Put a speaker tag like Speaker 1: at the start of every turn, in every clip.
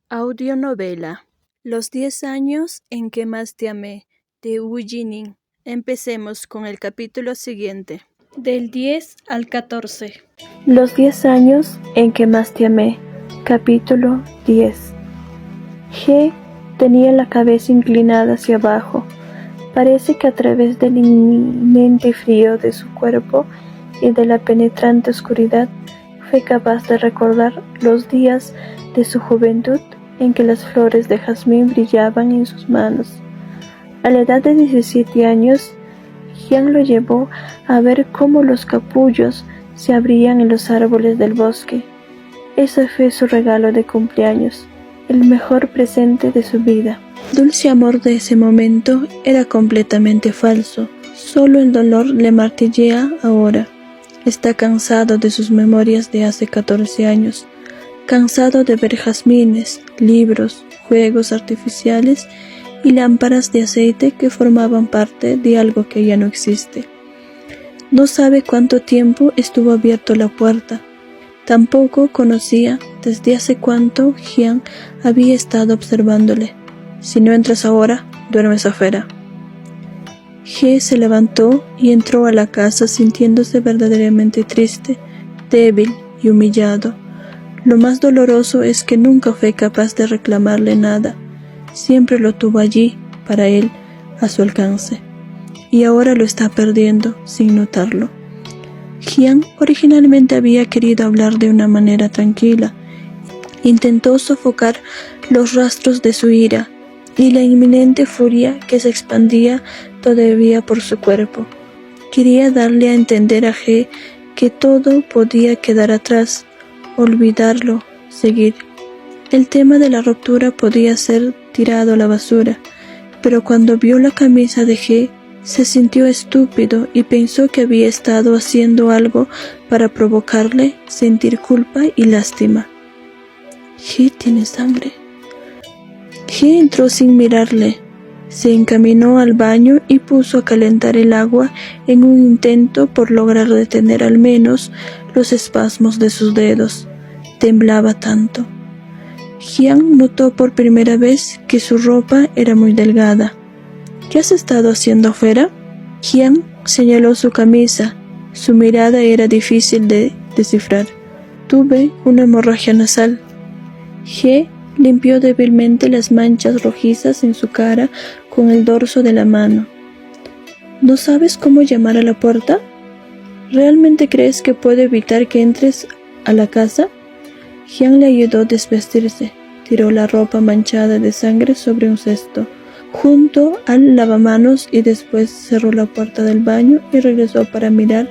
Speaker 1: Audionovela Los 10 años en que más te amé, de Wu Jining. Empecemos con el capítulo siguiente. Del 10 al 14.
Speaker 2: Los 10 años en que más te amé, capítulo 10. He tenía la cabeza inclinada hacia abajo. Parece que a través del inminente frío de su cuerpo y de la penetrante oscuridad fue capaz de recordar los días de su juventud en que las flores de jazmín brillaban en sus manos. A la edad de 17 años, Jian lo llevó a ver cómo los capullos se abrían en los árboles del bosque. Ese fue su regalo de cumpleaños, el mejor presente de su vida.
Speaker 1: Dulce amor de ese momento era completamente falso. Solo el dolor le martillea ahora. Está cansado de sus memorias de hace 14 años. Cansado de ver jazmines, libros, juegos artificiales y lámparas de aceite que formaban parte de algo que ya no existe. No sabe cuánto tiempo estuvo abierto la puerta. Tampoco conocía desde hace cuánto Jian había estado observándole. Si no entras ahora, duermes afuera. He se levantó y entró a la casa sintiéndose verdaderamente triste, débil y humillado. Lo más doloroso es que nunca fue capaz de reclamarle nada. Siempre lo tuvo allí, para él, a su alcance. Y ahora lo está perdiendo, sin notarlo. Jian originalmente había querido hablar de una manera tranquila. Intentó sofocar los rastros de su ira y la inminente furia que se expandía todavía por su cuerpo. Quería darle a entender a He que todo podía quedar atrás, olvidarlo, seguir. El tema de la ruptura podía ser tirado a la basura, pero cuando vio la camisa de He, se sintió estúpido y pensó que había estado haciendo algo para provocarle sentir culpa y lástima. He tiene sangre. He entró sin mirarle. Se encaminó al baño y puso a calentar el agua en un intento por lograr detener al menos los espasmos de sus dedos. Temblaba tanto. Jian notó por primera vez que su ropa era muy delgada. ¿Qué has estado haciendo afuera? Jian señaló su camisa. Su mirada era difícil de descifrar. Tuve una hemorragia nasal. He limpió débilmente las manchas rojizas en su cara con el dorso de la mano. ¿No sabes cómo llamar a la puerta? ¿Realmente crees que puedo evitar que entres a la casa? Jian le ayudó a desvestirse. Tiró la ropa manchada de sangre sobre un cesto, junto al lavamanos, y después cerró la puerta del baño y regresó para mirar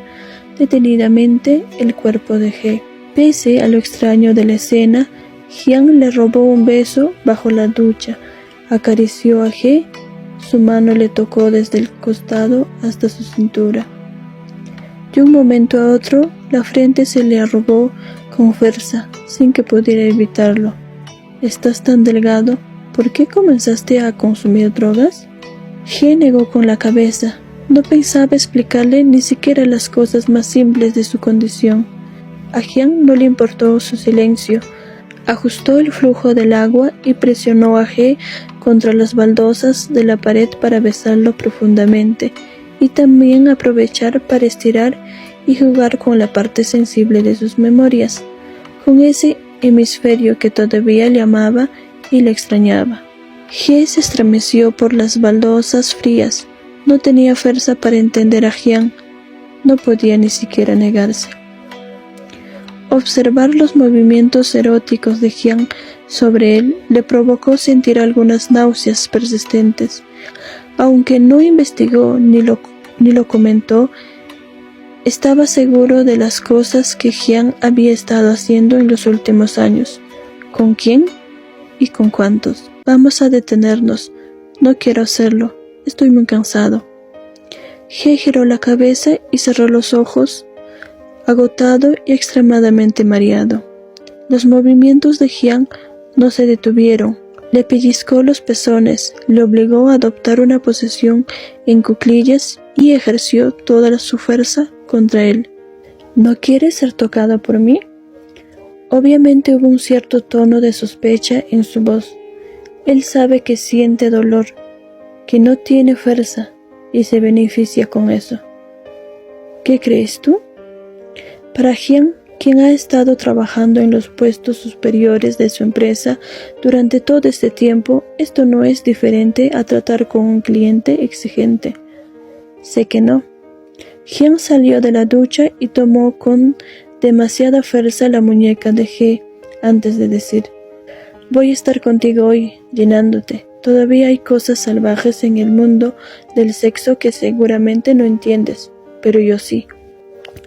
Speaker 1: detenidamente el cuerpo de He. Pese a lo extraño de la escena, Jian le robó un beso bajo la ducha, acarició a He, su mano le tocó desde el costado hasta su cintura. De un momento a otro, la frente se le arrugó con fuerza, sin que pudiera evitarlo. ¿Estás tan delgado? ¿Por qué comenzaste a consumir drogas? He negó con la cabeza. No pensaba explicarle ni siquiera las cosas más simples de su condición. A Jian no le importó su silencio. Ajustó el flujo del agua y presionó a He contra las baldosas de la pared para besarlo profundamente y también aprovechar para estirar y jugar con la parte sensible de sus memorias, con ese hemisferio que todavía le amaba y le extrañaba. He se estremeció por las baldosas frías. No tenía fuerza para entender a Jian. No podía ni siquiera negarse. Observar los movimientos eróticos de Jian sobre él le provocó sentir algunas náuseas persistentes. Aunque no investigó ni lo comentó, estaba seguro de las cosas que Jian había estado haciendo en los últimos años. ¿Con quién? ¿Y con cuántos? Vamos a detenernos. No quiero hacerlo. Estoy muy cansado. He giró la cabeza y cerró los ojos, agotado y extremadamente mareado. Los movimientos de Jian no se detuvieron. Le pellizcó los pezones, le obligó a adoptar una posición en cuclillas y ejerció toda su fuerza contra él. ¿No quieres ser tocada por mí? Obviamente hubo un cierto tono de sospecha en su voz. Él sabe que siente dolor, que no tiene fuerza y se beneficia con eso. ¿Qué crees tú? Para Jian, quien ha estado trabajando en los puestos superiores de su empresa durante todo este tiempo, esto no es diferente a tratar con un cliente exigente. Sé que no. Jian salió de la ducha y tomó con demasiada fuerza la muñeca de He antes de decir: voy a estar contigo hoy, llenándote. Todavía hay cosas salvajes en el mundo del sexo que seguramente no entiendes, pero yo sí.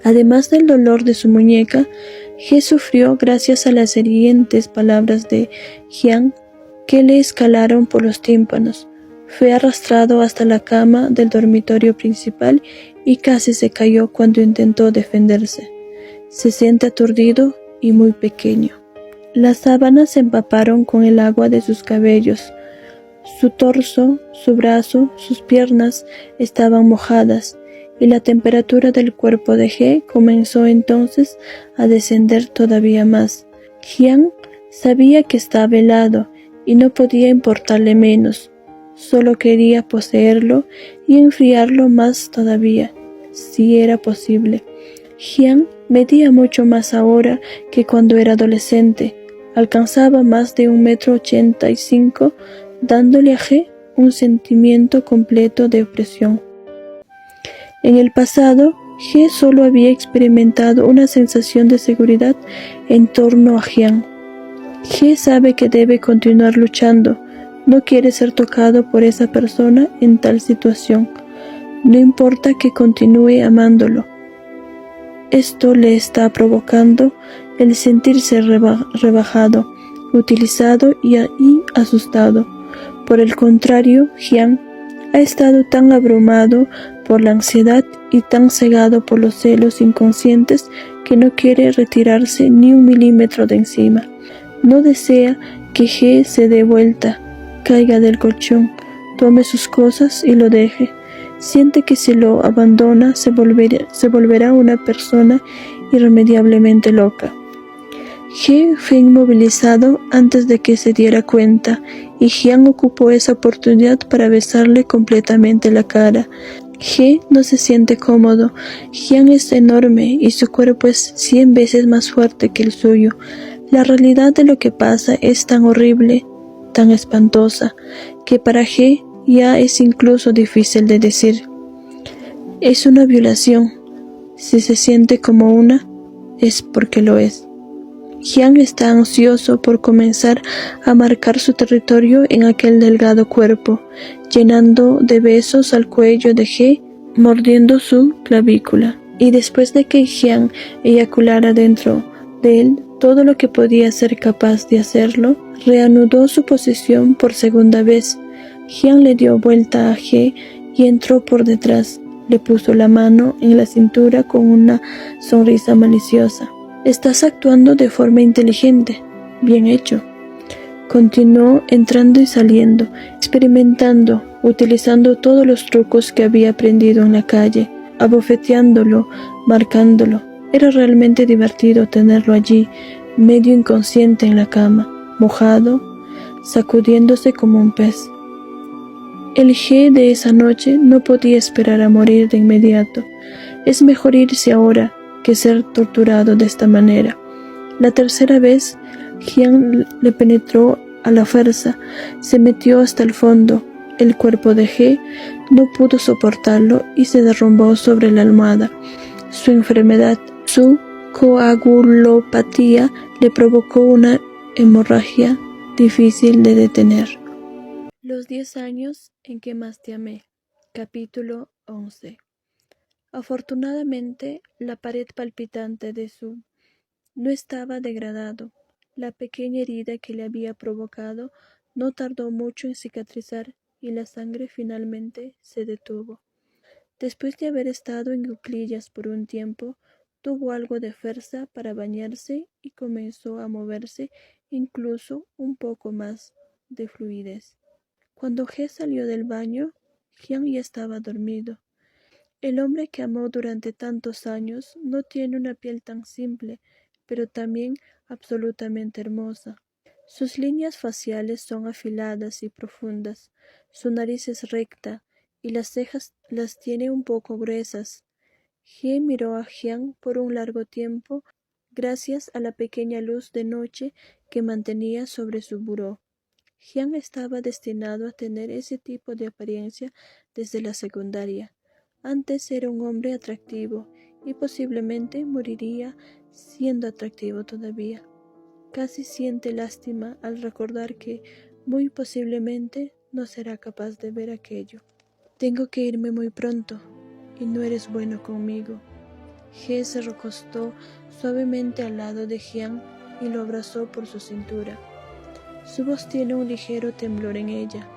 Speaker 1: Además del dolor de su muñeca, He sufrió gracias a las hirientes palabras de Jian que le escalaron por los tímpanos. Fue arrastrado hasta la cama del dormitorio principal y casi se cayó cuando intentó defenderse. Se siente aturdido y muy pequeño. Las sábanas se empaparon con el agua de sus cabellos. Su torso, su brazo, sus piernas estaban mojadas, y la temperatura del cuerpo de He comenzó entonces a descender todavía más. Jian sabía que estaba helado y no podía importarle menos. Solo quería poseerlo y enfriarlo más todavía, si era posible. Jian medía mucho más ahora que cuando era adolescente. Alcanzaba más de 1,85 m, dándole a He un sentimiento completo de opresión. En el pasado, He solo había experimentado una sensación de seguridad en torno a Jian. He sabe que debe continuar luchando. No quiere ser tocado por esa persona en tal situación. No importa que continúe amándolo. Esto le está provocando el sentirse rebajado, utilizado y asustado. Por el contrario, Jian ha estado tan abrumado por la ansiedad y tan cegado por los celos inconscientes que no quiere retirarse ni 1 mm de encima. No desea que He se dé vuelta, caiga del colchón, tome sus cosas y lo deje. Siente que si lo abandona se volverá una persona irremediablemente loca. He fue inmovilizado antes de que se diera cuenta, y Jian ocupó esa oportunidad para besarle completamente la cara. He no se siente cómodo. Jian es enorme y su cuerpo es 100 veces más fuerte que el suyo. La realidad de lo que pasa es tan horrible, tan espantosa, que para He ya es incluso difícil de decir. Es una violación. Si se siente como una, es porque lo es. Jian está ansioso por comenzar a marcar su territorio en aquel delgado cuerpo, llenando de besos al cuello de He, mordiendo su clavícula. Y después de que Jian eyaculara dentro de él todo lo que podía ser capaz de hacerlo, reanudó su posesión por segunda vez. Jian le dio vuelta a He y entró por detrás. Le puso la mano en la cintura con una sonrisa maliciosa. Estás actuando de forma inteligente. Bien hecho. Continuó entrando y saliendo, experimentando, utilizando todos los trucos que había aprendido en la calle, abofeteándolo, marcándolo. Era realmente divertido tenerlo allí, medio inconsciente en la cama, mojado, sacudiéndose como un pez. El He de esa noche no podía esperar a morir de inmediato. Es mejor irse ahora que ser torturado de esta manera. La tercera vez, Jian le penetró a la fuerza, se metió hasta el fondo. El cuerpo de He no pudo soportarlo y se derrumbó sobre la almohada. Su enfermedad, su coagulopatía, le provocó una hemorragia difícil de detener. Los 10 años en que más te amé. Capítulo 11. Afortunadamente, la pared palpitante de Su no estaba degradado. La pequeña herida que le había provocado no tardó mucho en cicatrizar y la sangre finalmente se detuvo. Después de haber estado en cuclillas por un tiempo, tuvo algo de fuerza para bañarse y comenzó a moverse, incluso un poco más de fluidez. Cuando He salió del baño, Jian ya estaba dormido. El hombre que amó durante tantos años no tiene una piel tan simple, pero también absolutamente hermosa. Sus líneas faciales son afiladas y profundas, su nariz es recta y las cejas las tiene un poco gruesas. He miró a Jian por un largo tiempo gracias a la pequeña luz de noche que mantenía sobre su buró. Jian estaba destinado a tener ese tipo de apariencia desde la secundaria. Antes era un hombre atractivo y posiblemente moriría siendo atractivo todavía. Casi siente lástima al recordar que muy posiblemente no será capaz de ver aquello. Tengo que irme muy pronto y no eres bueno conmigo. He se recostó suavemente al lado de Jian y lo abrazó por su cintura. Su voz tiene un ligero temblor en ella.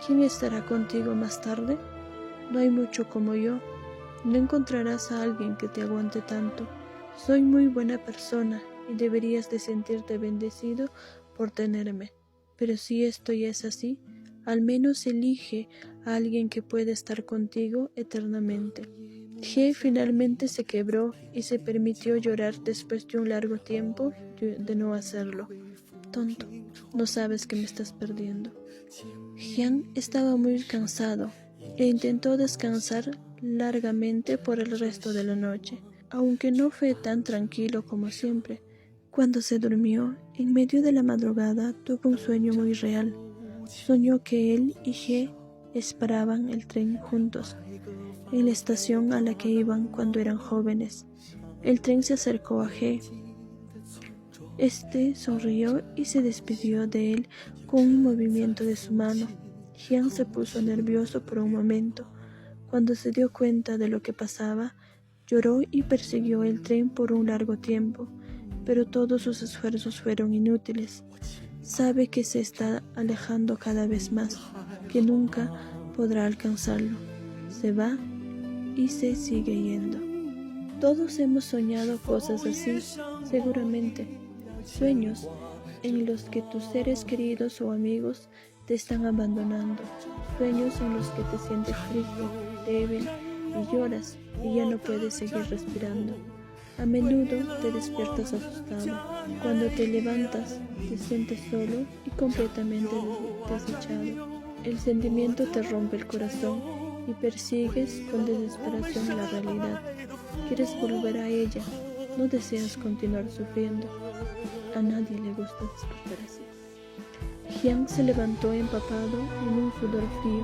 Speaker 1: ¿Quién estará contigo más tarde? No hay mucho como yo. No encontrarás a alguien que te aguante tanto. Soy muy buena persona y deberías de sentirte bendecido por tenerme. Pero si esto ya es así, al menos elige a alguien que pueda estar contigo eternamente. He finalmente se quebró y se permitió llorar después de un largo tiempo de no hacerlo. Tonto, no sabes que me estás perdiendo. Jian estaba muy cansado e intentó descansar largamente por el resto de la noche, aunque no fue tan tranquilo como siempre. Cuando se durmió, en medio de la madrugada, tuvo un sueño muy real. Soñó que él y He esperaban el tren juntos, en la estación a la que iban cuando eran jóvenes. El tren se acercó a He. Este sonrió y se despidió de él con un movimiento de su mano. Jian se puso nervioso por un momento. Cuando se dio cuenta de lo que pasaba, lloró y persiguió el tren por un largo tiempo, pero todos sus esfuerzos fueron inútiles. Sabe que se está alejando cada vez más, que nunca podrá alcanzarlo. Se va y se sigue yendo. Todos hemos soñado cosas así, seguramente. Sueños en los que tus seres queridos o amigos te están abandonando. Sueños en los que te sientes triste, débil y lloras y ya no puedes seguir respirando. A menudo te despiertas asustado. Cuando te levantas, te sientes solo y completamente desechado. El sentimiento te rompe el corazón y persigues con desesperación la realidad. Quieres volver a ella, no deseas continuar sufriendo. A nadie le gusta despertar así. Jian se levantó empapado en un sudor frío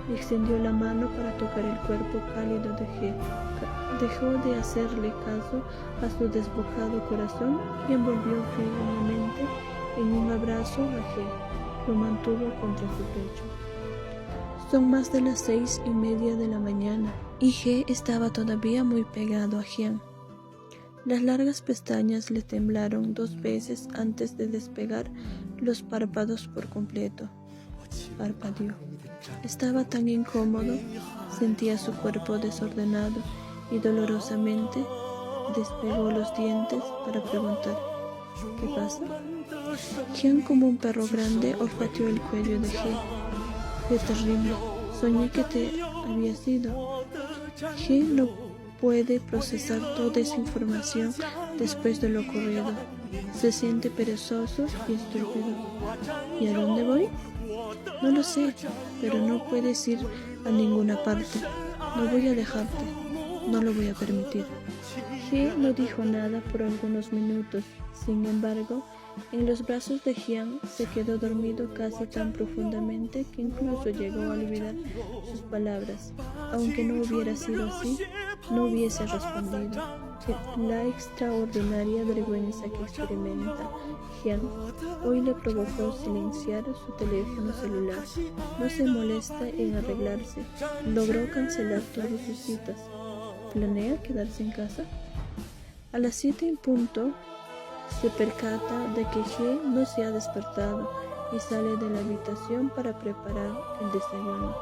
Speaker 1: y extendió la mano para tocar el cuerpo cálido de He. Dejó de hacerle caso a su desbocado corazón y envolvió firmemente en un abrazo a He. Lo mantuvo contra su pecho. Son más de las 6:30 de la mañana y He estaba todavía muy pegado a Jian. Las largas pestañas le temblaron 2 veces antes de despegar los párpados por completo. Parpadeó. Estaba tan incómodo, sentía su cuerpo desordenado y dolorosamente despegó los dientes para preguntar: ¿qué pasa? Jian, como un perro grande, olfateó el cuello de He. Fue terrible. Soñé que te habías ido. He no puede procesar toda esa información después de lo ocurrido. Se siente perezoso y estúpido. ¿Y a dónde voy? No lo sé, pero no puedes ir a ninguna parte. No voy a dejarte. No lo voy a permitir. He no dijo nada por algunos minutos. Sin embargo, en los brazos de Jian se quedó dormido casi tan profundamente que incluso llegó a olvidar sus palabras. Aunque no hubiera sido así, no hubiese respondido. La extraordinaria vergüenza que experimenta Jian hoy le provocó silenciar su teléfono celular. No se molesta en arreglarse. Logró cancelar todas sus citas. ¿Planea quedarse en casa? A las 7 en punto, se percata de que He no se ha despertado y sale de la habitación para preparar el desayuno.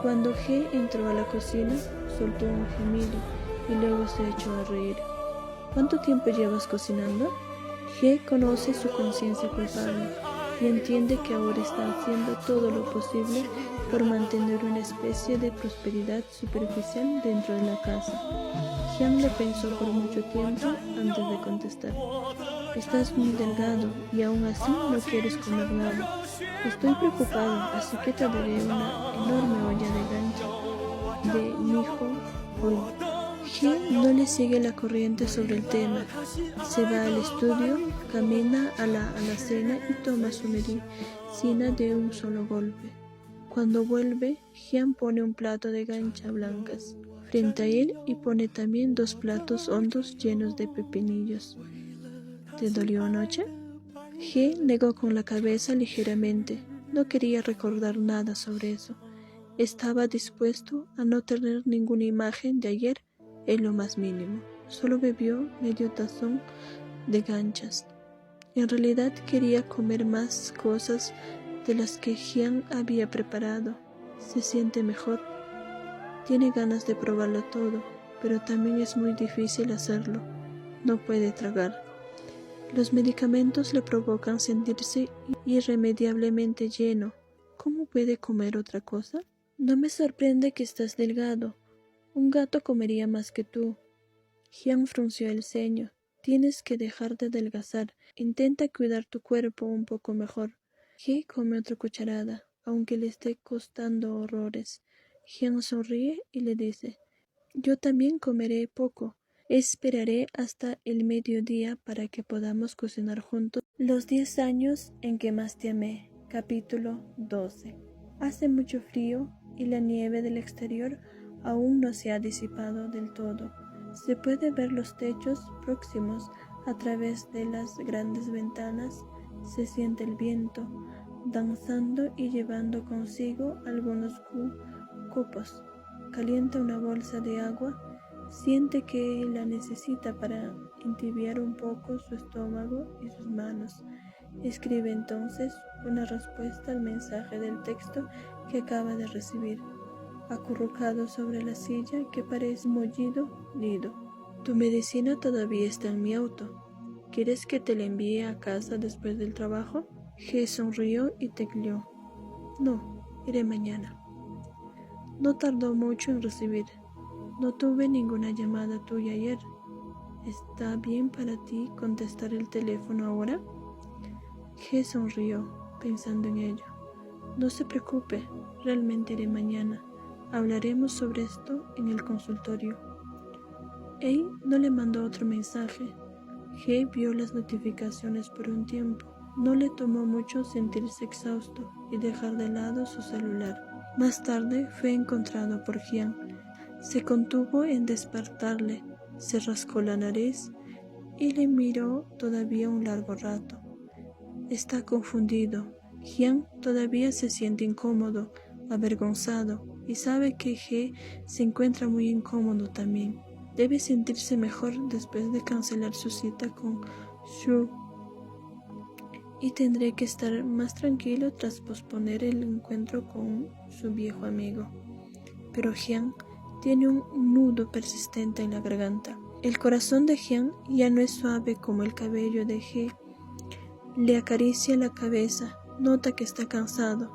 Speaker 1: Cuando He entró a la cocina, soltó un gemido y luego se echó a reír. ¿Cuánto tiempo llevas cocinando? He conoce su conciencia culpable. y entiende que ahora está haciendo todo lo posible por mantener una especie de prosperidad superficial dentro de la casa. Hyun le pensó por mucho tiempo antes de contestar. Estás muy delgado y aún así no quieres comer nada. Estoy preocupado, así que te daré una enorme olla de gancha de mijo hoy. Hyun no le sigue la corriente sobre el tema. Se va al estudio, camina a la alacena y toma su medicina de un solo golpe. Cuando vuelve, Hyun pone un plato de gancha blancas frente a él y pone también 2 platos hondos llenos de pepinillos. ¿Te dolió anoche? He negó con la cabeza ligeramente. No quería recordar nada sobre eso. Estaba dispuesto a no tener ninguna imagen de ayer en lo más mínimo. Solo bebió medio tazón de ganchas. En realidad quería comer más cosas de las que Hyun había preparado. Se siente mejor. Tiene ganas de probarlo todo, pero también es muy difícil hacerlo. No puede tragar. Los medicamentos le provocan sentirse irremediablemente lleno. ¿Cómo puede comer otra cosa? No me sorprende que estás delgado. Un gato comería más que tú. Hyun frunció el ceño. Tienes que dejar de adelgazar. Intenta cuidar tu cuerpo un poco mejor. He come otra cucharada, aunque le esté costando horrores. Hyun sonríe y le dice, yo también comeré poco. Esperaré hasta el mediodía para que podamos cocinar juntos. Los 10 años en que más te amé. Capítulo 12. Hace mucho frío y la nieve del exterior aún no se ha disipado del todo. Se puede ver los techos próximos a través de las grandes ventanas. Se siente el viento danzando y llevando consigo algunos copos. Calienta una bolsa de agua. Siente que la necesita para entibiar un poco su estómago y sus manos. Escribe entonces una respuesta al mensaje del texto que acaba de recibir, acurrucado sobre la silla que parece mollido nido. Tu medicina todavía está en mi auto. ¿Quieres que te la envíe a casa después del trabajo? He sonrió y tecleó. No, iré mañana. No tardó mucho en recibir. No tuve ninguna llamada tuya ayer. ¿Está bien para ti contestar el teléfono ahora? He sonrió, pensando en ello. No se preocupe, realmente iré mañana. Hablaremos sobre esto en el consultorio. Ei no le mandó otro mensaje. He vio las notificaciones por un tiempo. No le tomó mucho sentirse exhausto y dejar de lado su celular. Más tarde fue encontrado por Hyun. Se contuvo en despertarle, se rascó la nariz y le miró todavía un largo rato. Está confundido. Hyun todavía se siente incómodo, avergonzado, y sabe que He se encuentra muy incómodo también. Debe sentirse mejor después de cancelar su cita con Shu, y tendré que estar más tranquilo tras posponer el encuentro con su viejo amigo. Pero Hyun tiene un nudo persistente en la garganta. El corazón de Hyun ya no es suave como el cabello de He. Le acaricia la cabeza, nota que está cansado,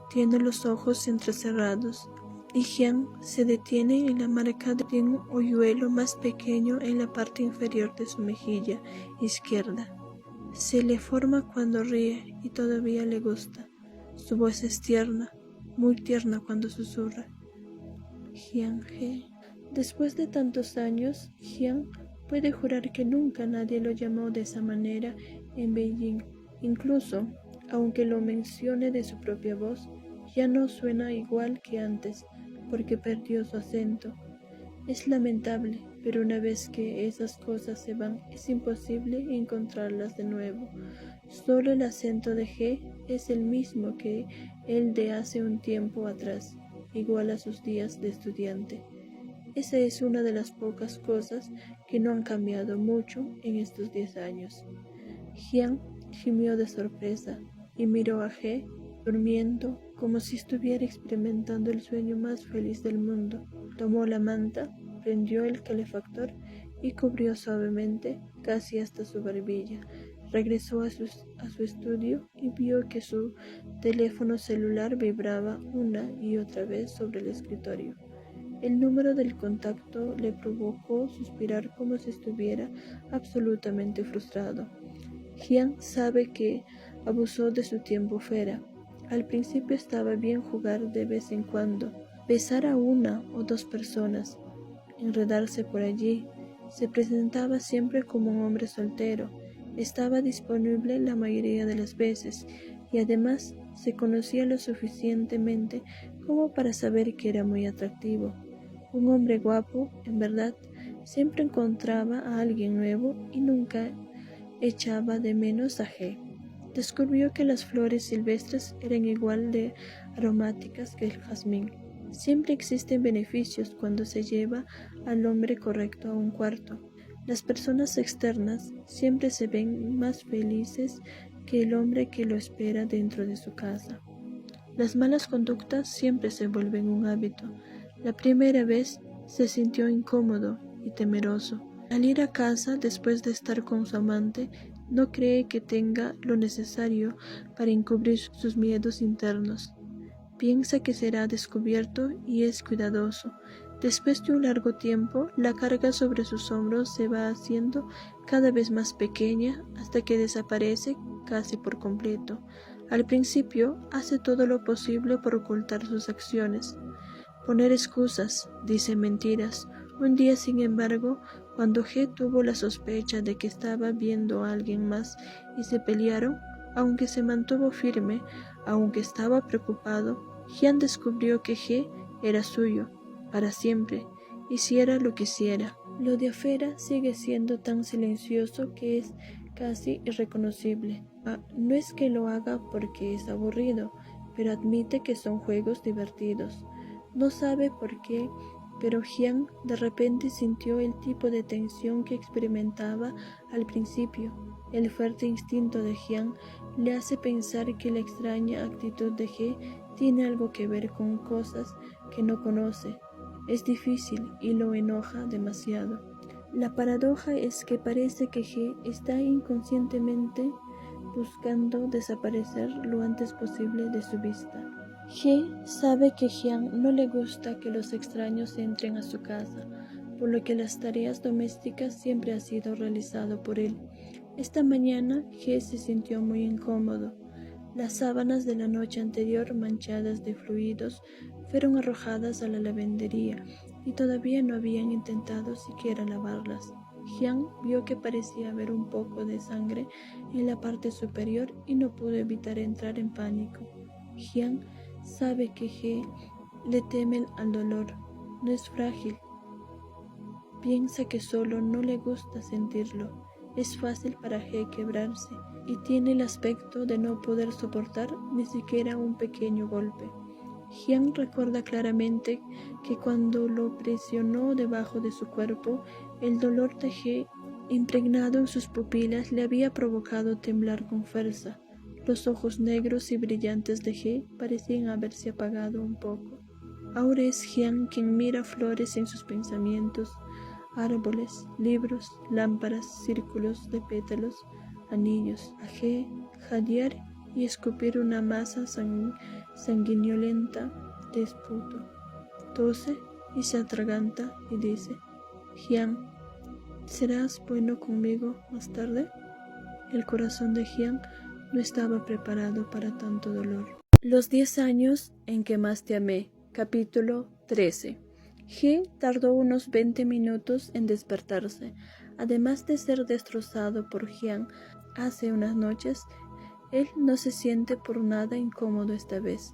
Speaker 1: tiene los ojos entrecerrados, y Hyun se detiene en la marca de un hoyuelo más pequeño en la parte inferior de su mejilla izquierda. Se le forma cuando ríe y todavía le gusta. Su voz es tierna, muy tierna cuando susurra. Hyun He. Después de tantos años, Hyun puede jurar que nunca nadie lo llamó de esa manera en Beijing. Incluso, aunque lo mencione de su propia voz, ya no suena igual que antes, porque perdió su acento. Es lamentable, pero una vez que esas cosas se van, es imposible encontrarlas de nuevo. Solo el acento de He es el mismo que el de hace un tiempo atrás, igual a sus días de estudiante. Esa es una de las pocas cosas que no han cambiado mucho en estos 10 años. Hyun gimió de sorpresa y miró a He durmiendo como si estuviera experimentando el sueño más feliz del mundo. Tomó la manta, prendió el calefactor y cubrió suavemente, casi hasta su barbilla, Regresó a su estudio y vio que su teléfono celular vibraba una y otra vez sobre el escritorio. El número del contacto le provocó suspirar como si estuviera absolutamente frustrado. Hyun sabe que abusó de su tiempo fuera. Al principio estaba bien jugar de vez en cuando, besar a una o dos personas, enredarse por allí. Se presentaba siempre como un hombre soltero. Estaba disponible la mayoría de las veces y además se conocía lo suficientemente como para saber que era muy atractivo. Un hombre guapo, en verdad, siempre encontraba a alguien nuevo y nunca echaba de menos a G. Descubrió que las flores silvestres eran igual de aromáticas que el jazmín. Siempre existen beneficios cuando se lleva al hombre correcto a un cuarto. Las personas externas siempre se ven más felices que el hombre que lo espera dentro de su casa. Las malas conductas siempre se vuelven un hábito. La primera vez se sintió incómodo y temeroso. Al ir a casa después de estar con su amante, no cree que tenga lo necesario para encubrir sus miedos internos. Piensa que será descubierto y es cuidadoso. Después de un largo tiempo, la carga sobre sus hombros se va haciendo cada vez más pequeña hasta que desaparece casi por completo. Al principio, hace todo lo posible por ocultar sus acciones. Poner excusas, dice mentiras. Un día, sin embargo, cuando G tuvo la sospecha de que estaba viendo a alguien más y se pelearon, aunque se mantuvo firme, aunque estaba preocupado, Hyun descubrió que G era suyo, para siempre, hiciera lo que hiciera. Lo de afuera sigue siendo tan silencioso que es casi irreconocible. No es que lo haga porque es aburrido, pero admite que son juegos divertidos. No sabe por qué, pero Hyun de repente sintió el tipo de tensión que experimentaba al principio. El fuerte instinto de Hyun le hace pensar que la extraña actitud de G tiene algo que ver con cosas que no conoce. Es difícil y lo enoja demasiado. La paradoja es que parece que G está inconscientemente buscando desaparecer lo antes posible de su vista. G sabe que Hyun no le gusta que los extraños entren a su casa, por lo que las tareas domésticas siempre han sido realizadas por él. Esta mañana G se sintió muy incómodo. Las sábanas de la noche anterior, manchadas de fluidos, fueron arrojadas a la lavandería y todavía no habían intentado siquiera lavarlas. Hyun vio que parecía haber un poco de sangre en la parte superior y no pudo evitar entrar en pánico. Hyun sabe que G le teme al dolor, no es frágil. Piensa que solo no le gusta sentirlo. Es fácil para G quebrarse y tiene el aspecto de no poder soportar ni siquiera un pequeño golpe. Hyun recuerda claramente que cuando lo presionó debajo de su cuerpo, el dolor de G impregnado en sus pupilas le había provocado temblar con fuerza. Los ojos negros y brillantes de G parecían haberse apagado un poco. Ahora es Hyun quien mira flores en sus pensamientos, árboles, libros, lámparas, círculos de pétalos, anillos, a G, jadear y escupir una masa sanguinolenta de esputo. Tose y se atraganta y dice: Hyun, ¿serás bueno conmigo más tarde? El corazón de Hyun no estaba preparado para tanto dolor. Los 10 años en que más te amé. Capítulo 13. G tardó unos 20 minutos en despertarse. Además de ser destrozado por Hyun hace unas noches, él no se siente por nada incómodo esta vez.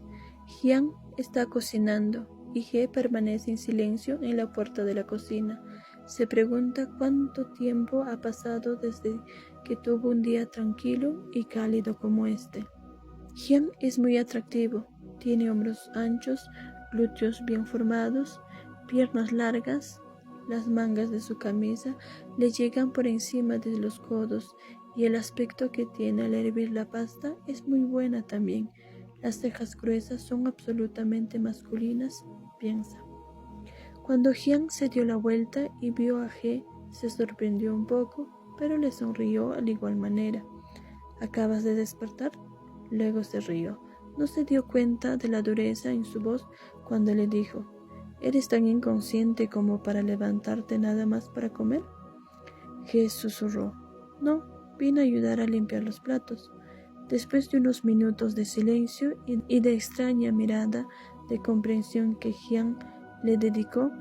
Speaker 1: Hyun está cocinando y G permanece en silencio en la puerta de la cocina. Se pregunta cuánto tiempo ha pasado desde que tuvo un día tranquilo y cálido como este. Hyun es muy atractivo. Tiene hombros anchos, glúteos bien formados, piernas largas. Las mangas de su camisa le llegan por encima de los codos y el aspecto que tiene al hervir la pasta es muy buena también. Las cejas gruesas son absolutamente masculinas, piensa. Cuando Hyun se dio la vuelta y vio a G, se sorprendió un poco, pero le sonrió al igual manera. ¿Acabas de despertar? Luego se rió. No se dio cuenta de la dureza en su voz cuando le dijo: ¿Eres tan inconsciente como para levantarte nada más para comer? He susurró: No, vine a ayudar a limpiar los platos. Después de unos minutos de silencio y de extraña mirada de comprensión que Jian le dedicó,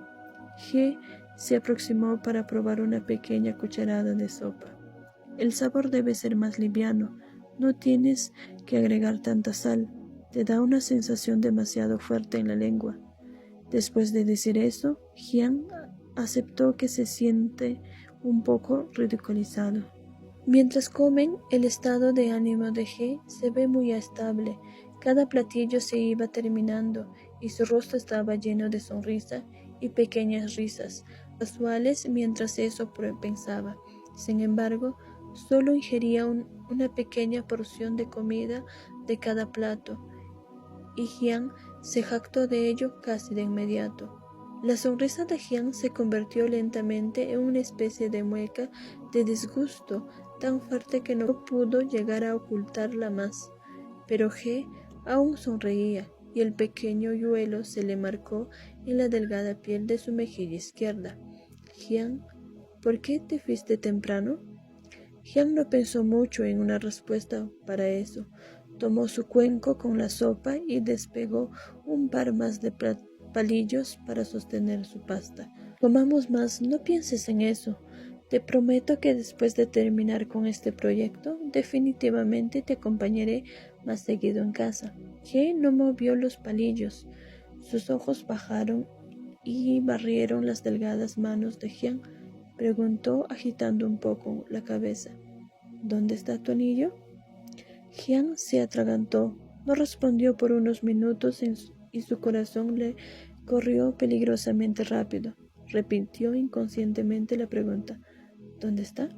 Speaker 1: He se aproximó para probar una pequeña cucharada de sopa. El sabor debe ser más liviano, no tienes que agregar tanta sal, te da una sensación demasiado fuerte en la lengua. Después de decir eso, Jian aceptó que se siente un poco ridiculizado. Mientras comen, el estado de ánimo de He se ve muy estable. Cada platillo se iba terminando y su rostro estaba lleno de sonrisa y pequeñas risas casuales mientras eso pensaba. Sin embargo, solo ingería una pequeña porción de comida de cada plato, y Jian se jactó de ello casi de inmediato. La sonrisa de Jian se convirtió lentamente en una especie de mueca de disgusto tan fuerte que no pudo llegar a ocultarla más. Pero He aún sonreía, y el pequeño hoyuelo se le marcó en la delgada piel de su mejilla izquierda. Jian, ¿por qué te fuiste temprano? Jian no pensó mucho en una respuesta para eso. Tomó su cuenco con la sopa y despegó un par más de palillos para sostener su pasta. Comamos más, no pienses en eso. Te prometo que después de terminar con este proyecto, definitivamente te acompañaré más seguido en casa. He no movió los palillos. Sus ojos bajaron y barrieron las delgadas manos de Jian. Preguntó agitando un poco la cabeza. ¿Dónde está tu anillo? Jian se atragantó. No respondió por unos minutos y su corazón le corrió peligrosamente rápido. Repitió inconscientemente la pregunta. ¿Dónde está?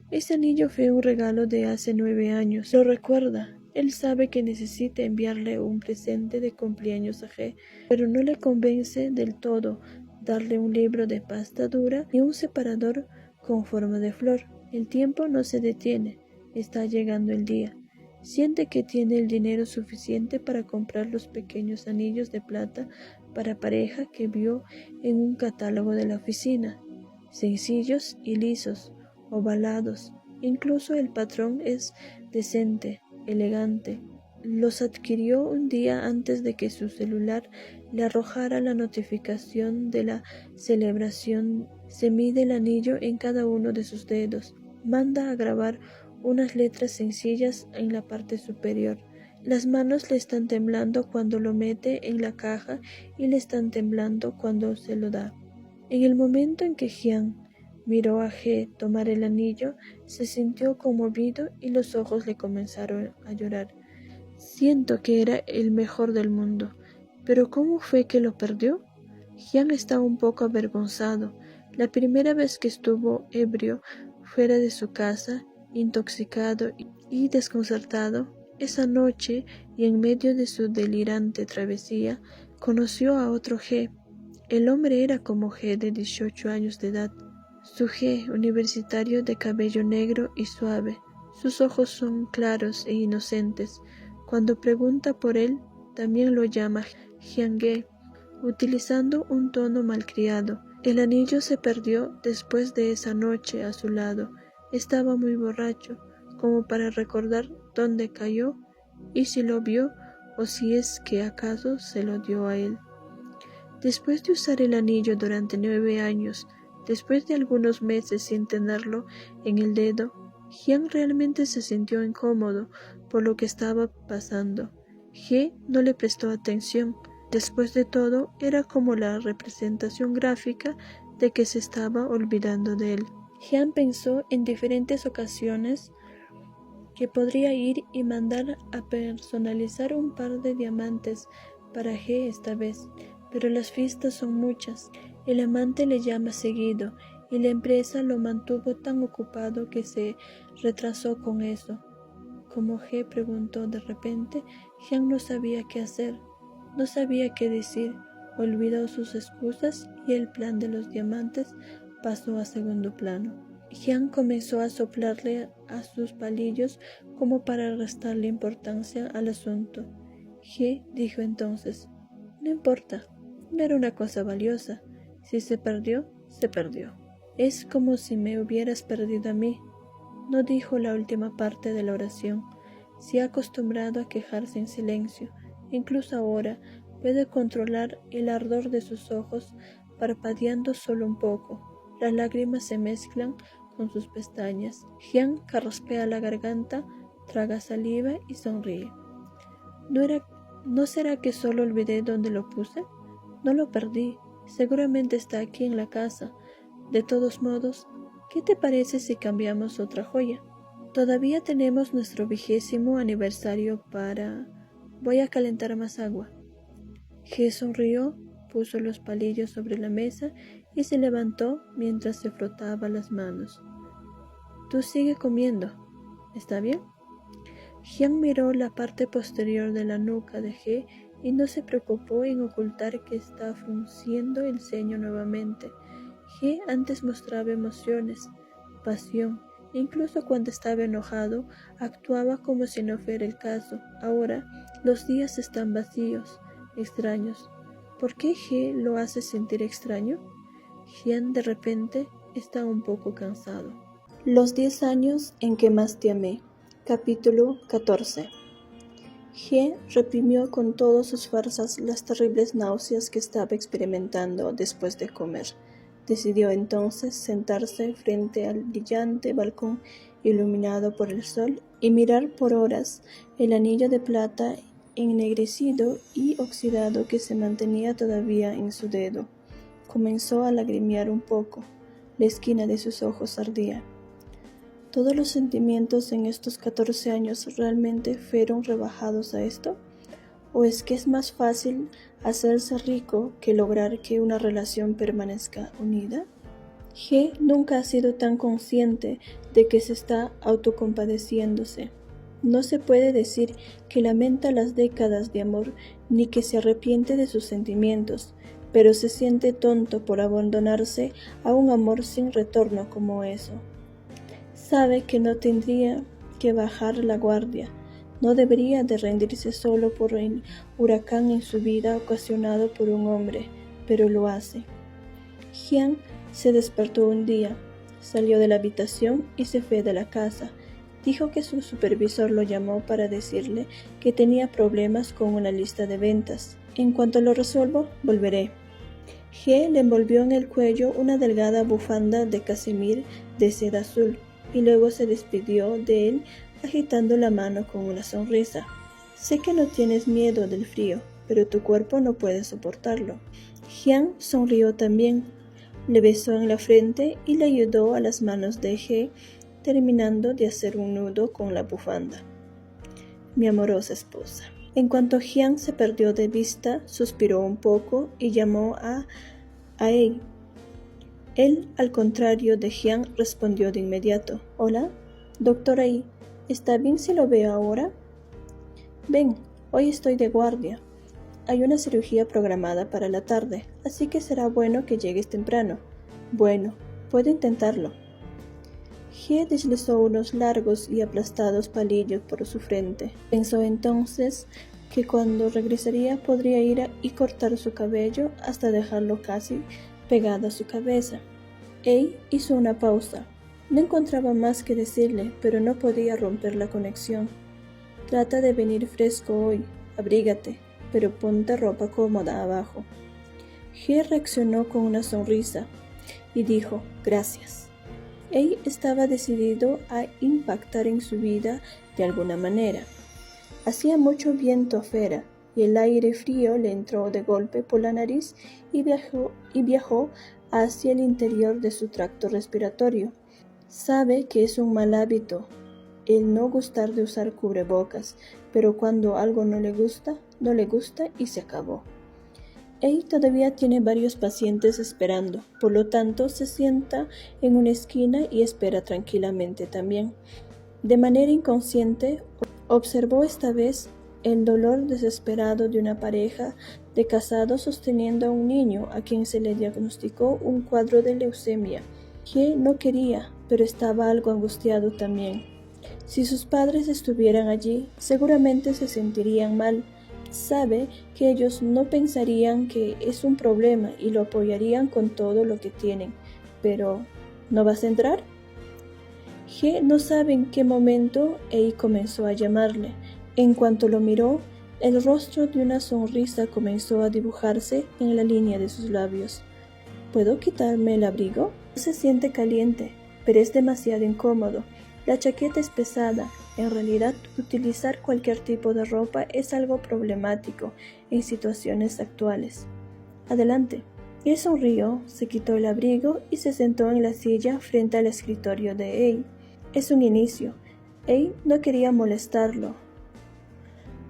Speaker 1: Ese anillo fue un regalo de hace 9 años. Lo recuerda. Él sabe que necesita enviarle un presente de cumpleaños a He, pero no le convence del todo darle un libro de pasta dura y un separador con forma de flor. El tiempo no se detiene. Está llegando el día. Siente que tiene el dinero suficiente para comprar los pequeños anillos de plata para pareja que vio en un catálogo de la oficina. Sencillos y lisos, ovalados. Incluso el patrón es decente, elegante. Los adquirió un día antes de que su celular le arrojara la notificación de la celebración. Se mide el anillo en cada uno de sus dedos. Manda a grabar unas letras sencillas en la parte superior. Las manos le están temblando cuando lo mete en la caja y le están temblando cuando se lo da. En el momento en que Jian miró a He tomar el anillo, se sintió conmovido y los ojos le comenzaron a llorar. Siento que era el mejor del mundo, pero ¿cómo fue que lo perdió? Jian estaba un poco avergonzado. La primera vez que estuvo ebrio fuera de su casa, intoxicado y desconcertado, esa noche y en medio de su delirante travesía, conoció a otro He. El hombre era como He de 18 años de edad. Su He universitario de cabello negro y suave. Sus ojos son claros e inocentes. Cuando pregunta por él, también lo llama Jian-ge, utilizando un tono malcriado. El anillo se perdió después de esa noche a su lado. Estaba muy borracho, como para recordar dónde cayó y si lo vio o si es que acaso se lo dio a él. Después de usar el anillo durante 9 años, después de algunos meses sin tenerlo en el dedo, Jian realmente se sintió incómodo por lo que estaba pasando. He no le prestó atención. Después de todo, era como la representación gráfica de que se estaba olvidando de él. Jian pensó en diferentes ocasiones que podría ir y mandar a personalizar un par de diamantes para He esta vez, pero las fiestas son muchas. El amante le llama seguido y la empresa lo mantuvo tan ocupado que se retrasó con eso. Como He preguntó de repente, Jian no sabía qué hacer, no sabía qué decir, olvidó sus excusas y el plan de los diamantes pasó a segundo plano. Jian comenzó a soplarle a sus palillos como para restarle importancia al asunto. He dijo entonces: no importa, no era una cosa valiosa. Si se perdió, se perdió. Es como si me hubieras perdido a mí. No dijo la última parte de la oración. Se ha acostumbrado a quejarse en silencio. Incluso ahora puede controlar el ardor de sus ojos, parpadeando solo un poco. Las lágrimas se mezclan con sus pestañas. Jian carraspea la garganta, traga saliva y sonríe. ¿No será que solo olvidé dónde lo puse? No lo perdí. Seguramente está aquí en la casa. De todos modos, ¿qué te parece si cambiamos otra joya? Todavía tenemos nuestro 20º aniversario para... Voy a calentar más agua. He sonrió, puso los palillos sobre la mesa y se levantó mientras se frotaba las manos. Tú sigue comiendo, ¿está bien? Jian miró la parte posterior de la nuca de He y no se preocupó en ocultar que estaba frunciendo el ceño nuevamente. He antes mostraba emociones, pasión, incluso cuando estaba enojado, actuaba como si no fuera el caso. Ahora, los días están vacíos, extraños. ¿Por qué He lo hace sentir extraño? Jian de repente está un poco cansado. Los 10 años en que más te amé. Capítulo 14. He reprimió con todas sus fuerzas las terribles náuseas que estaba experimentando después de comer. Decidió entonces sentarse frente al brillante balcón iluminado por el sol y mirar por horas el anillo de plata ennegrecido y oxidado que se mantenía todavía en su dedo. Comenzó a lagrimear un poco. La esquina de sus ojos ardía. ¿Todos los sentimientos en estos 14 años realmente fueron rebajados a esto? ¿O es que es más fácil hacerse rico que lograr que una relación permanezca unida? He nunca ha sido tan consciente de que se está autocompadeciéndose. No se puede decir que lamenta las décadas de amor ni que se arrepiente de sus sentimientos, pero se siente tonto por abandonarse a un amor sin retorno como eso. Sabe que no tendría que bajar la guardia, no debería de rendirse solo por el huracán en su vida ocasionado por un hombre, pero lo hace. Jian se despertó un día, salió de la habitación y se fue de la casa. Dijo que su supervisor lo llamó para decirle que tenía problemas con una lista de ventas. En cuanto lo resuelvo, volveré. He le envolvió en el cuello una delgada bufanda de casimir de seda azul y luego se despidió de él agitando la mano con una sonrisa. Sé que no tienes miedo del frío, pero tu cuerpo no puede soportarlo. Jian sonrió también, le besó en la frente y le ayudó a las manos de He, terminando de hacer un nudo con la bufanda. Mi amorosa esposa. En cuanto Jian se perdió de vista, suspiró un poco y llamó a Ei. Él, al contrario de Jian, respondió de inmediato. Hola, doctor Ei, ¿está bien si lo veo ahora? Ven, hoy estoy de guardia. Hay una cirugía programada para la tarde, así que será bueno que llegues temprano. Bueno, puedo intentarlo. He deslizó unos largos y aplastados palillos por su frente. Pensó entonces que cuando regresaría podría ir y cortar su cabello hasta dejarlo casi pegado a su cabeza. Ei hizo una pausa. No encontraba más que decirle, pero no podía romper la conexión. Trata de venir fresco hoy, abrígate, pero ponte ropa cómoda abajo. He reaccionó con una sonrisa y dijo, gracias. Ei estaba decidido a impactar en su vida de alguna manera. Hacía mucho viento afuera y el aire frío le entró de golpe por la nariz y viajó hacia el interior de su tracto respiratorio. Sabe que es un mal hábito el no gustar de usar cubrebocas, pero cuando algo no le gusta y se acabó. Ei todavía tiene varios pacientes esperando, por lo tanto se sienta en una esquina y espera tranquilamente también. De manera inconsciente, observó esta vez el dolor desesperado de una pareja de casados sosteniendo a un niño a quien se le diagnosticó un cuadro de leucemia. He no quería, pero estaba algo angustiado también. Si sus padres estuvieran allí, seguramente se sentirían mal. Sabe que ellos no pensarían que es un problema y lo apoyarían con todo lo que tienen. Pero, ¿no vas a entrar? He no sabe en qué momento Ei comenzó a llamarle. En cuanto lo miró, el rostro de una sonrisa comenzó a dibujarse en la línea de sus labios. ¿Puedo quitarme el abrigo? Se siente caliente, pero es demasiado incómodo. La chaqueta es pesada. En realidad, utilizar cualquier tipo de ropa es algo problemático en situaciones actuales. Adelante. Él sonrió, se quitó el abrigo y se sentó en la silla frente al escritorio de Ei. Es un inicio. Ei no quería molestarlo.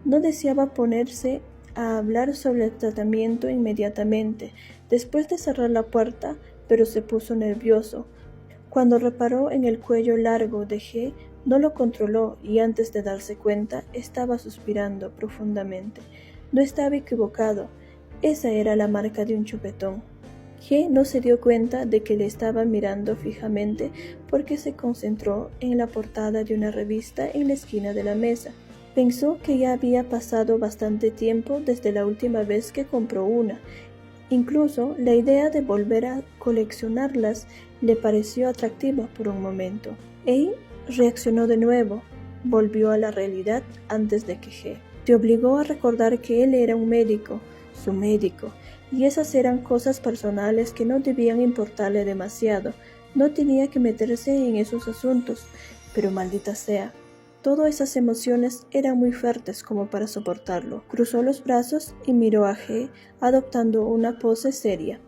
Speaker 1: No deseaba ponerse a hablar sobre el tratamiento inmediatamente, después de cerrar la puerta, pero se puso nervioso. Cuando reparó en el cuello largo de He, no lo controló y antes de darse cuenta, estaba suspirando profundamente. No estaba equivocado. Esa era la marca de un chupetón. He no se dio cuenta de que le estaba mirando fijamente porque se concentró en la portada de una revista en la esquina de la mesa. Pensó que ya había pasado bastante tiempo desde la última vez que compró una. Incluso la idea de volver a coleccionarlas le pareció atractiva por un momento. Ei reaccionó de nuevo, volvió a la realidad antes de que He. Se obligó a recordar que él era un médico, su médico, y esas eran cosas personales que no debían importarle demasiado. No tenía que meterse en esos asuntos, pero maldita sea. Todas esas emociones eran muy fuertes como para soportarlo. Cruzó los brazos y miró a He, adoptando una pose seria.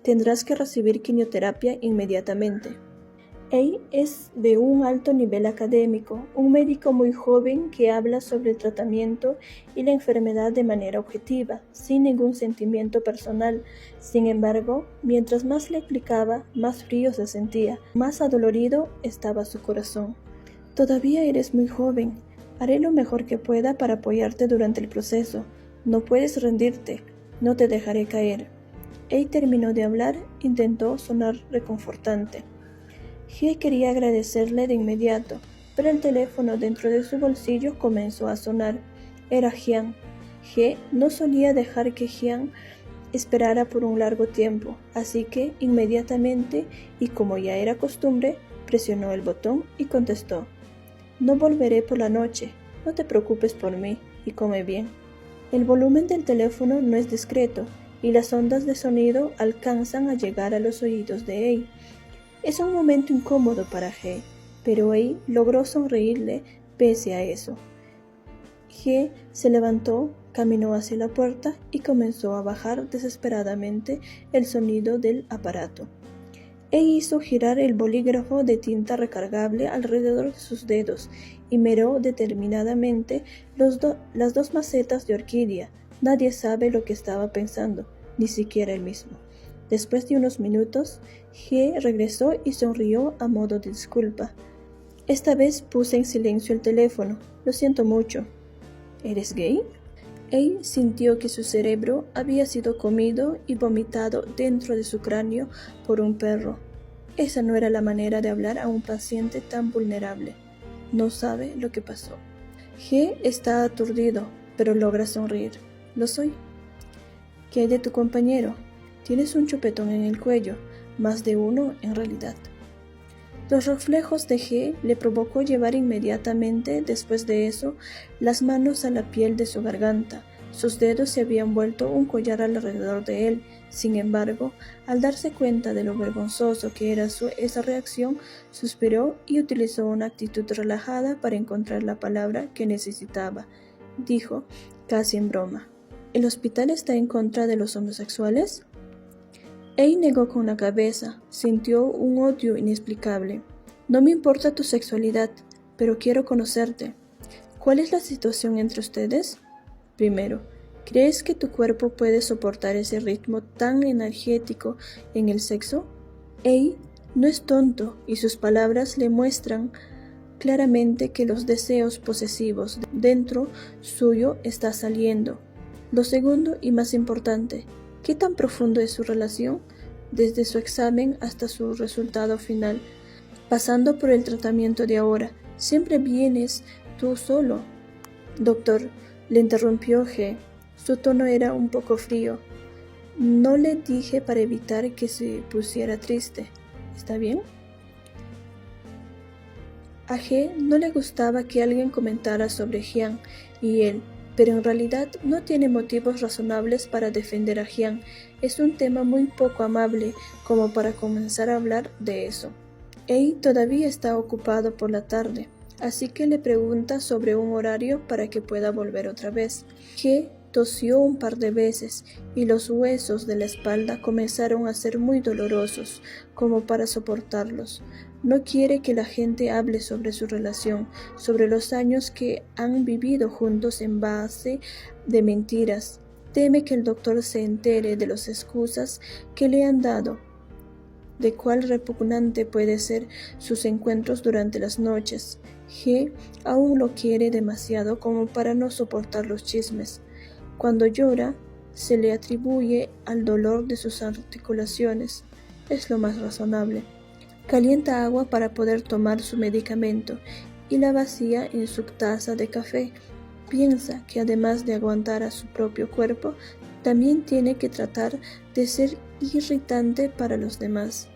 Speaker 1: Tendrás que recibir quimioterapia inmediatamente. Ei es de un alto nivel académico, un médico muy joven que habla sobre el tratamiento y la enfermedad de manera objetiva, sin ningún sentimiento personal. Sin embargo, mientras más le explicaba, más frío se sentía, más adolorido estaba su corazón. Todavía eres muy joven. Haré lo mejor que pueda para apoyarte durante el proceso. No puedes rendirte. No te dejaré caer. Ei terminó de hablar, intentó sonar reconfortante. He quería agradecerle de inmediato, pero el teléfono dentro de su bolsillo comenzó a sonar. Era Jian. He no solía dejar que Jian esperara por un largo tiempo, así que inmediatamente, y como ya era costumbre, presionó el botón y contestó. No volveré por la noche, no te preocupes por mí y come bien. El volumen del teléfono no es discreto y las ondas de sonido alcanzan a llegar a los oídos de Ei. Es un momento incómodo para He, pero Ei logró sonreírle pese a eso. He se levantó, caminó hacia la puerta y comenzó a bajar desesperadamente el sonido del aparato. Ei hizo girar el bolígrafo de tinta recargable alrededor de sus dedos y miró determinadamente las dos macetas de orquídea. Nadie sabe lo que estaba pensando, ni siquiera él mismo. Después de unos minutos, He regresó y sonrió a modo de disculpa. Esta vez puse en silencio el teléfono. Lo siento mucho. ¿Eres gay? Ei sintió que su cerebro había sido comido y vomitado dentro de su cráneo por un perro. Esa no era la manera de hablar a un paciente tan vulnerable. No sabe lo que pasó. He está aturdido, pero logra sonreír. Lo soy. ¿Qué hay de tu compañero? Tienes un chupetón en el cuello, más de uno en realidad. Los reflejos de He le provocó llevar inmediatamente después de eso las manos a la piel de su garganta. Sus dedos se habían vuelto un collar alrededor de él. Sin embargo, al darse cuenta de lo vergonzoso que era esa reacción, suspiró y utilizó una actitud relajada para encontrar la palabra que necesitaba. Dijo, casi en broma, ¿el hospital está en contra de los homosexuales? Ei negó con la cabeza, sintió un odio inexplicable. No me importa tu sexualidad, pero quiero conocerte. ¿Cuál es la situación entre ustedes? Primero, ¿crees que tu cuerpo puede soportar ese ritmo tan energético en el sexo? Ei no es tonto y sus palabras le muestran claramente que los deseos posesivos dentro suyo están saliendo. Lo segundo y más importante, ¿qué tan profundo es su relación? desde su examen hasta su resultado final, pasando por el tratamiento de ahora. Siempre vienes tú solo. Doctor, le interrumpió G. Su tono era un poco frío. No le dije para evitar que se pusiera triste. ¿Está bien? A G no le gustaba que alguien comentara sobre Jian y él, pero en realidad no tiene motivos razonables para defender a Jian. Es un tema muy poco amable como para comenzar a hablar de eso. Ei todavía está ocupado por la tarde, así que le pregunta sobre un horario para que pueda volver otra vez. G tosió un par de veces y los huesos de la espalda comenzaron a ser muy dolorosos, como para soportarlos. No quiere que la gente hable sobre su relación, sobre los años que han vivido juntos en base de mentiras. Teme que el doctor se entere de las excusas que le han dado, de cuál repugnante puede ser sus encuentros durante las noches. G aún lo quiere demasiado como para no soportar los chismes. Cuando llora, se le atribuye al dolor de sus articulaciones. Es lo más razonable. Calienta agua para poder tomar su medicamento y la vacía en su taza de café. Piensa que además de aguantar a su propio cuerpo, también tiene que tratar de ser irritante para los demás.